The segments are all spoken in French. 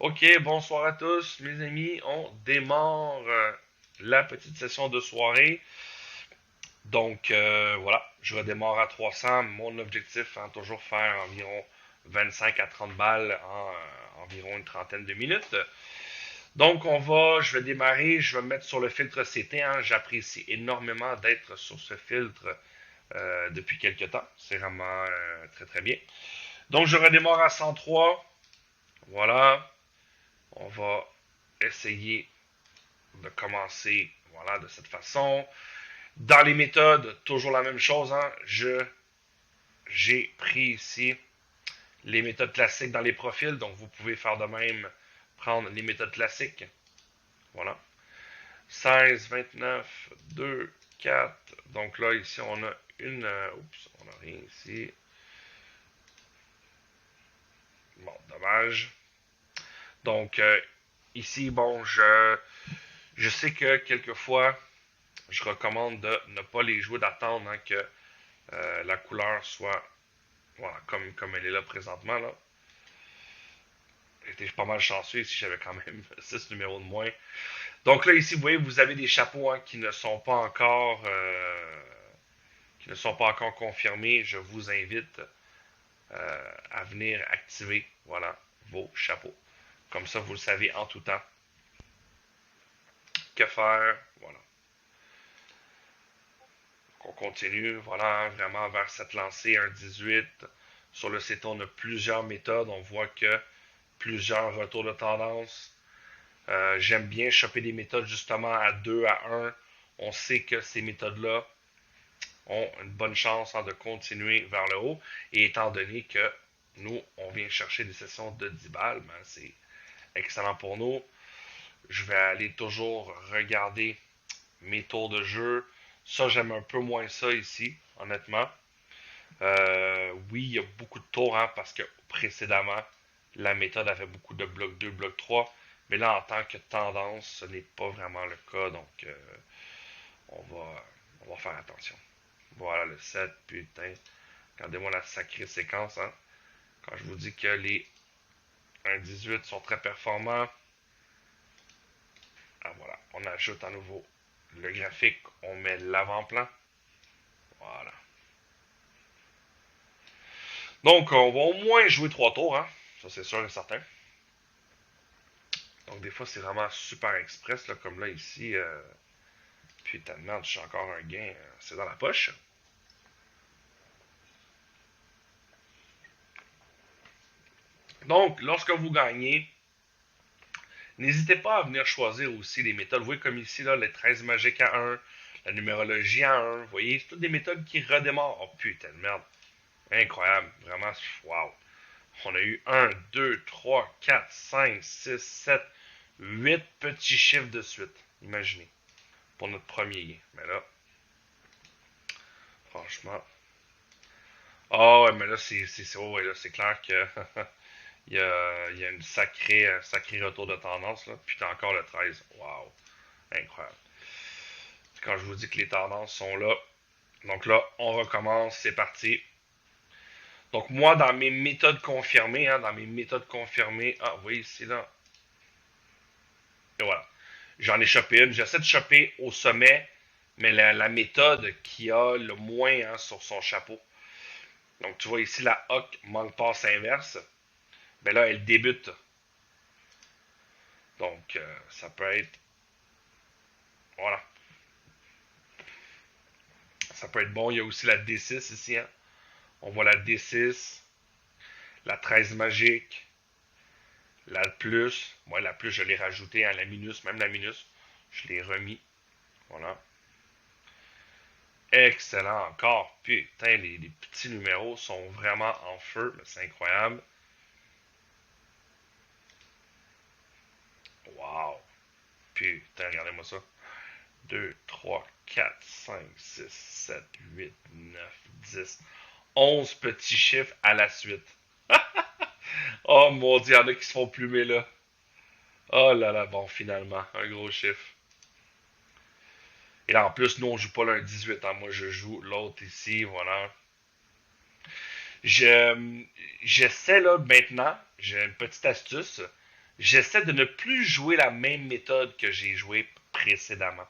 Ok, bonsoir à tous, mes amis. On démarre la petite session de soirée. Voilà, je redémarre à 300. Mon objectif, hein, toujours faire environ 25 à 30 balles en environ une trentaine de minutes. Je vais démarrer, je vais me mettre sur le filtre CT. Hein. J'apprécie énormément d'être sur ce filtre depuis quelques temps. C'est vraiment très très bien. Donc, je redémarre à 103. Voilà, on va essayer de commencer voilà, de cette façon. Dans les méthodes, toujours la même chose. Hein. J'ai pris ici les méthodes classiques dans les profils. Donc, vous pouvez faire de même, prendre les méthodes classiques. Voilà. 16, 29, 2, 4. Donc là, ici, on a une... oups, on n'a rien ici. Bon, dommage. Donc, ici, je sais que quelquefois, je recommande de ne pas les jouer, d'attendre hein, que la couleur soit voilà, comme elle est là présentement. Là. J'étais pas mal chanceux ici, j'avais quand même 6 numéros de moins. Donc là, ici, vous voyez, vous avez des chapeaux hein, qui ne sont pas encore confirmés. Je vous invite à venir activer voilà, vos chapeaux. Comme ça, vous le savez en tout temps. Que faire? Voilà. On continue, voilà, vraiment vers cette lancée 1,18. Sur le CETA, on a plusieurs méthodes. On voit que plusieurs retours de tendance. J'aime bien choper des méthodes justement à 2, à 1. On sait que ces méthodes-là ont une bonne chance hein, de continuer vers le haut. Et étant donné que nous, on vient chercher des sessions de 10 balles, ben, c'est excellent pour nous. Je vais aller toujours regarder mes tours de jeu. Ça, j'aime un peu moins ça ici, honnêtement. Oui, il y a beaucoup de tours, hein, parce que précédemment, la méthode avait beaucoup de bloc 2, bloc 3. Mais là, en tant que tendance, ce n'est pas vraiment le cas. Donc, on va, on va faire attention. Voilà le 7, putain. Regardez-moi la sacrée séquence. Hein. Quand je vous dis que les 1,18 sont très performants. Ah, voilà. On ajoute à nouveau le graphique. On met l'avant-plan. Voilà. Donc, on va au moins jouer 3 tours. Hein. Ça, c'est sûr et certain. Donc, des fois, c'est vraiment super express. Là, comme là, ici. Putain de merde, j'ai encore un gain. C'est dans la poche. Donc, lorsque vous gagnez, n'hésitez pas à venir choisir aussi les méthodes. Vous voyez comme ici, là, les 13 magiques à 1, la numérologie à 1. Vous voyez, c'est toutes des méthodes qui redémarrent. Oh putain de merde. Incroyable. Vraiment, wow. On a eu un, 2, 3, 4, 5, 6, 7, 8 petits chiffres de suite. Imaginez. Pour notre premier gain. Mais là, franchement. Ah ouais, mais là, oh, ouais, là, c'est clair que il y a une sacré retour de tendance. Là. Puis t'as encore le 13. Waouh. Incroyable. Quand je vous dis que les tendances sont là. Donc là, on recommence. C'est parti. Donc moi, dans mes méthodes confirmées, hein, ah, vous voyez ici, là. Et voilà. J'en ai chopé une. J'essaie de choper au sommet, mais la méthode qui a le moins hein, sur son chapeau. Donc tu vois ici, la hoc manque passe inverse. Ben là, elle débute. Donc, ça peut être. Voilà. Ça peut être bon. Il y a aussi la D6 ici. Hein. On voit la D6, la 13 magique, la plus. Moi, la plus, je l'ai rajouté, hein, la minus, même la minus. Je l'ai remis. Voilà. Excellent encore. Putain, les petits numéros sont vraiment en feu. C'est incroyable. Wow. Putain, regardez-moi ça. 2, 3, 4, 5, 6, 7, 8, 9, 10, 11 petits chiffres à la suite. Oh mon dieu, il y en a qui se font plumer là. Oh là là, bon, finalement, un gros chiffre. Et là, en plus, nous, on joue pas le 18 hein. Moi, je joue l'autre ici, voilà. Je, j'essaie là maintenant, j'ai une petite astuce. j'essaie de ne plus jouer la même méthode que j'ai joué précédemment.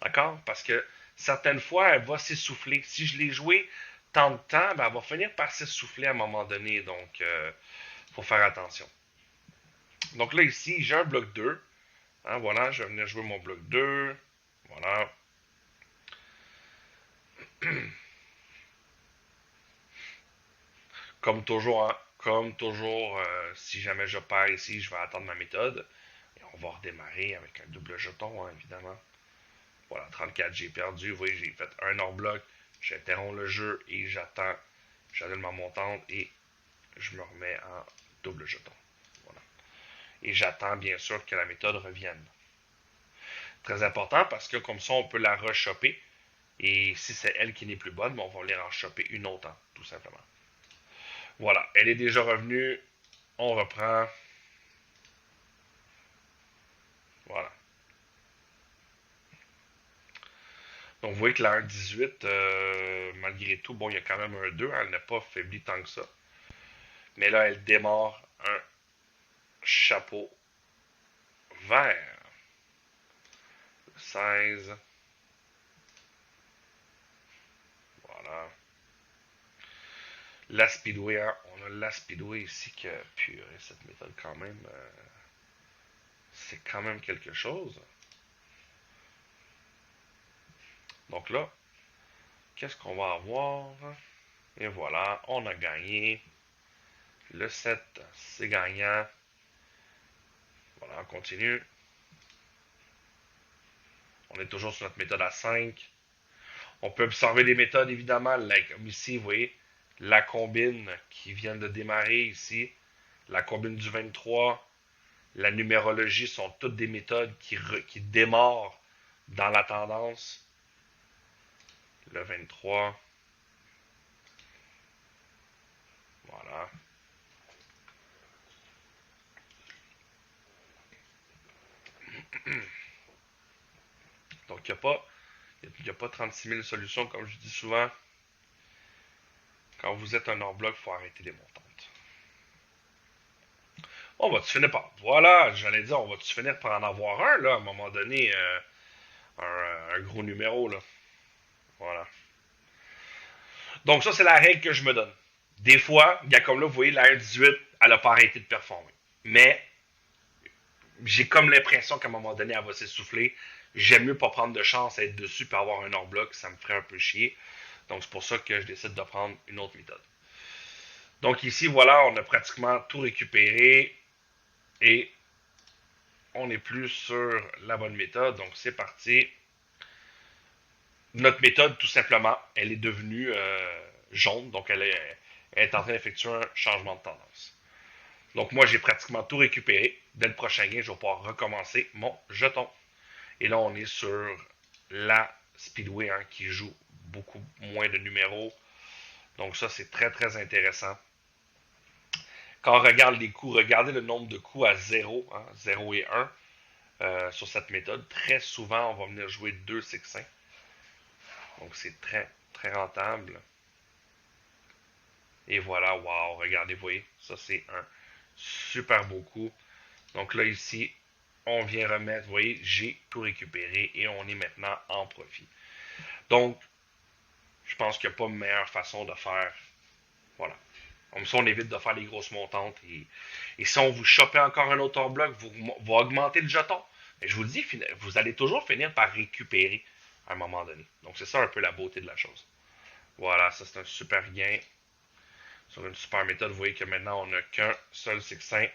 D'accord? Parce que certaines fois, elle va s'essouffler. Si je l'ai joué tant de temps, ben, elle va finir par s'essouffler à un moment donné. Donc, il faut faire attention. Donc là, ici, j'ai un bloc 2. Hein, voilà, je vais venir jouer mon bloc 2. Voilà. Comme toujours, hein, comme toujours, si jamais je perds ici, je vais attendre ma méthode. Et on va redémarrer avec un double jeton, hein, évidemment. Voilà, 34, j'ai perdu. Vous voyez, j'ai fait un hors-bloc. J'interromps le jeu et j'attends. J'annule ma montante et je me remets en double jeton. Voilà. Et j'attends bien sûr que la méthode revienne. Très important parce que comme ça, on peut la rechopper. Et si c'est elle qui n'est plus bonne, on va aller en choper une autre, hein, tout simplement. Voilà, elle est déjà revenue. On reprend. Voilà. Donc vous voyez que la 1,18, malgré tout, bon, il y a quand même un 2, hein, elle n'a pas faibli tant que ça. Mais là, elle démarre un chapeau vert. 16. Voilà. La Speedway, hein, on a la Speedway ici que, purée, cette méthode quand même, c'est quand même quelque chose. Donc là, qu'est-ce qu'on va avoir? Et voilà, on a gagné. Le 7, c'est gagnant. Voilà, on continue. On est toujours sur notre méthode à 5. On peut observer les méthodes, évidemment, comme ici, vous voyez, la combine qui vient de démarrer ici, la combine du 23, la numérologie sont toutes des méthodes qui démarrent dans la tendance. Le 23. Voilà. Donc, il n'y a pas 36 000 solutions, comme je dis souvent. Quand vous êtes un hors-bloc, il faut arrêter les montantes. On va-tu finir par... Voilà, j'allais dire, on va-tu finir par en avoir un, là, à un moment donné, un gros numéro, là. Voilà. Donc ça, c'est la règle que je me donne. Des fois, il y a comme là, vous voyez, la R18, elle n'a pas arrêté de performer. Mais j'ai comme l'impression qu'à un moment donné, elle va s'essouffler. J'aime mieux pas prendre de chance à être dessus et avoir un hors-bloc, ça me ferait un peu chier. Donc c'est pour ça que je décide de prendre une autre méthode. Donc ici, voilà, on a pratiquement tout récupéré et on n'est plus sur la bonne méthode. Donc c'est parti. Notre méthode, tout simplement, elle est devenue jaune, donc elle est en train d'effectuer un changement de tendance. Donc moi, j'ai pratiquement tout récupéré. Dès le prochain gain, je vais pouvoir recommencer mon jeton. Et là, on est sur la Speedway, hein, qui joue beaucoup moins de numéros. Donc ça, c'est très, très intéressant. Quand on regarde les coups, regardez le nombre de coups à 0, hein, 0 et 1 sur cette méthode. Très souvent, on va venir jouer 2 6 Donc c'est très, très rentable. Et voilà, wow, regardez, vous voyez, ça c'est un super beau coup. Donc là, ici, on vient remettre, vous voyez, j'ai tout récupéré et on est maintenant en profit. Donc, je pense qu'il n'y a pas de meilleure façon de faire. Voilà. Comme ça, on évite de faire les grosses montantes. Et si on vous chopez encore un autre bloc, vous augmentez le jeton. Et je vous le dis, vous allez toujours finir par récupérer à un moment donné. Donc, c'est ça un peu la beauté de la chose. Voilà, ça c'est un super gain sur une super méthode. Vous voyez que maintenant, on n'a qu'un seul 6-5.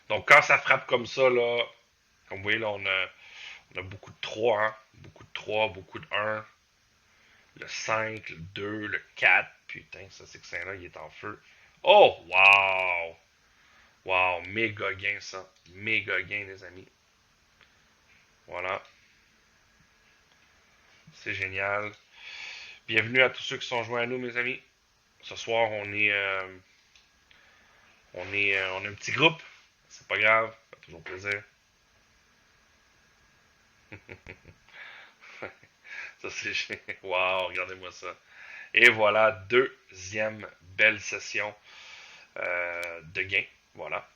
Donc, quand ça frappe comme ça, là, comme vous voyez, là, on a beaucoup de 3, hein? Beaucoup de 3, beaucoup de 1. Le 5, le 2, le 4. Putain, ça, c'est que ça là, il est en feu. Oh, wow! Wow, méga gain, ça. Méga gain, les amis. Voilà. C'est génial. Bienvenue à tous ceux qui sont joints à nous, mes amis. Ce soir, on est un petit groupe. C'est pas grave, ça fait toujours plaisir. Ça, c'est... Wow, regardez-moi ça. Et voilà, deuxième belle session de gain. Voilà.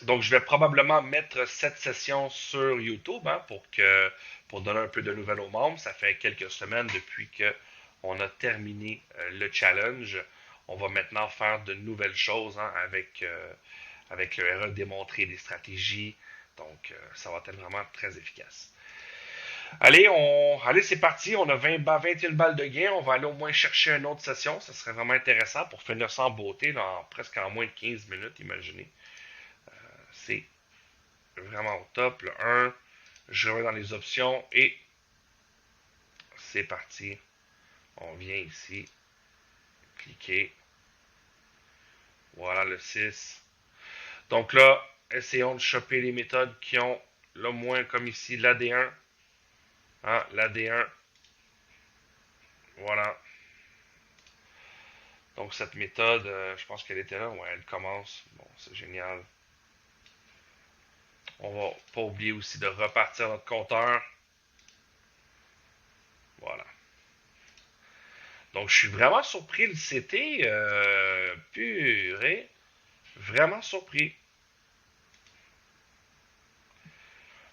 Donc, je vais probablement mettre cette session sur YouTube hein, pour donner un peu de nouvelles aux membres. Ça fait quelques semaines depuis que on a terminé le challenge. On va maintenant faire de nouvelles choses hein, avec le RE, démontrer des stratégies. Donc, ça va être vraiment très efficace. Allez, c'est parti. On a 21 balles de gain. On va aller au moins chercher une autre session. Ça serait vraiment intéressant pour finir ça en beauté, là, presque en moins de 15 minutes, imaginez. C'est vraiment au top. Le 1, je vais dans les options et c'est parti. On vient ici, cliquer. Voilà le 6. Donc là, essayons de choper les méthodes qui ont le moins, comme ici, l'AD1. Hein, l'AD1. Voilà. Donc cette méthode, je pense qu'elle était là. Ouais, elle commence. Bon, c'est génial. On va pas oublier aussi de repartir notre compteur. Voilà. Donc je suis vraiment surpris le CT. Purée. Vraiment surpris.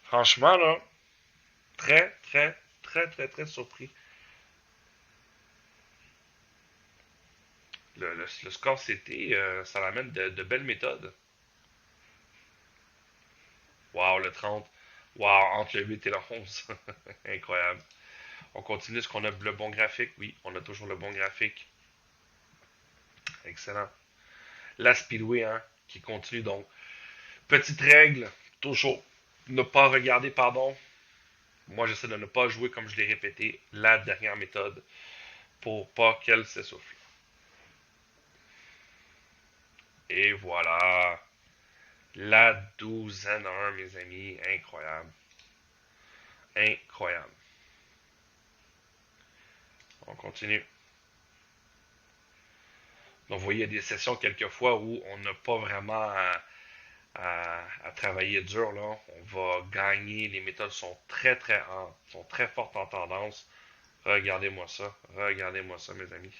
Franchement, là, très, très, très, très, très surpris. Le score CT, ça l'amène de belles méthodes. Wow, le 30. Wow, entre le 8 et le 11. Incroyable. On continue. Est-ce qu'on a le bon graphique? Oui, on a toujours le bon graphique. Excellent. La Speedway, hein, qui continue. Donc, petite règle, toujours ne pas regarder, pardon. Moi, j'essaie de ne pas jouer, comme je l'ai répété, la dernière méthode pour pas qu'elle s'essouffle. Et voilà. La douzaine 1, mes amis. Incroyable. Incroyable. On continue. Donc, vous voyez, il y a des sessions quelquefois où on n'a pas vraiment à travailler dur. Là. On va gagner. Les méthodes sont sont très fortes en tendance. Regardez-moi ça. Regardez-moi ça, mes amis.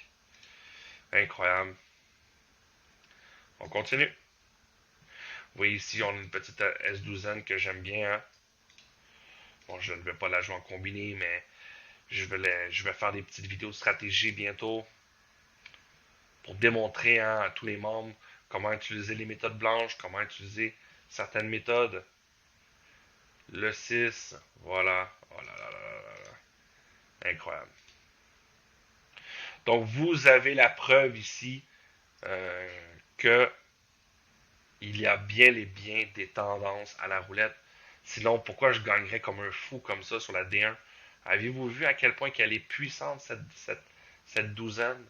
Incroyable. On continue. Vous voyez ici, on a une petite S12N que j'aime bien. Hein. Bon, je ne vais pas la jouer en combiné, mais je vais faire des petites vidéos de stratégie bientôt pour démontrer hein, à tous les membres comment utiliser les méthodes blanches, comment utiliser certaines méthodes. Le 6, voilà. Oh là là là là là. Incroyable. Donc, vous avez la preuve ici que il y a bien et bien des tendances à la roulette. Sinon, pourquoi je gagnerais comme un fou comme ça sur la D1? Avez-vous vu à quel point qu'elle est puissante, cette douzaine?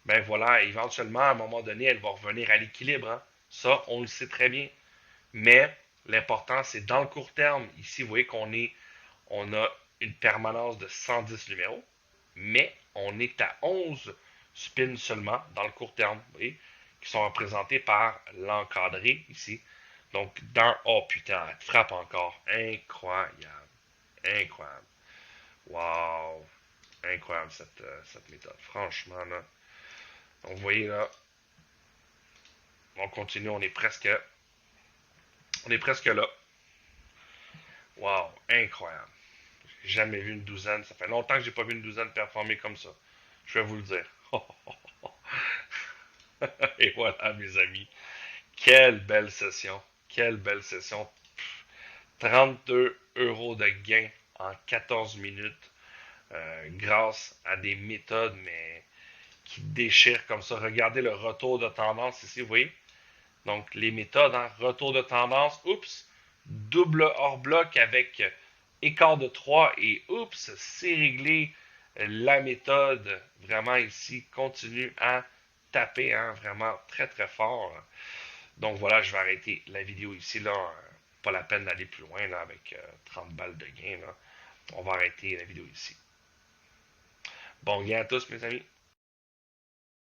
Ben voilà, éventuellement, à un moment donné, elle va revenir à l'équilibre. Hein. Ça, on le sait très bien. Mais l'important, c'est dans le court terme. Ici, vous voyez on a une permanence de 110 numéros, mais on est à 11 spins seulement dans le court terme, vous voyez, qui sont représentés par l'encadré ici. Donc, oh putain, elle frappe encore. Incroyable. Incroyable. Wow. Incroyable cette méthode. Franchement, là. Donc, vous voyez, là, on continue, on est presque là. Wow. Incroyable. J'ai jamais vu une douzaine. Ça fait longtemps que j'ai pas vu une douzaine performer comme ça. Je vais vous le dire. Et voilà, mes amis. Quelle belle session. Quelle belle session. 32 € de gain en 14 minutes grâce à des méthodes mais qui déchirent comme ça. Regardez le retour de tendance ici, vous voyez. Donc les méthodes, hein, retour de tendance, oups, double hors bloc avec écart de 3 et oups, c'est réglé. La méthode vraiment ici continue à taper hein, vraiment très très fort. Donc voilà, je vais arrêter la vidéo ici. Là, pas la peine d'aller plus loin là, avec 30 balles de gain. Là. On va arrêter la vidéo ici. Bon gain à tous mes amis.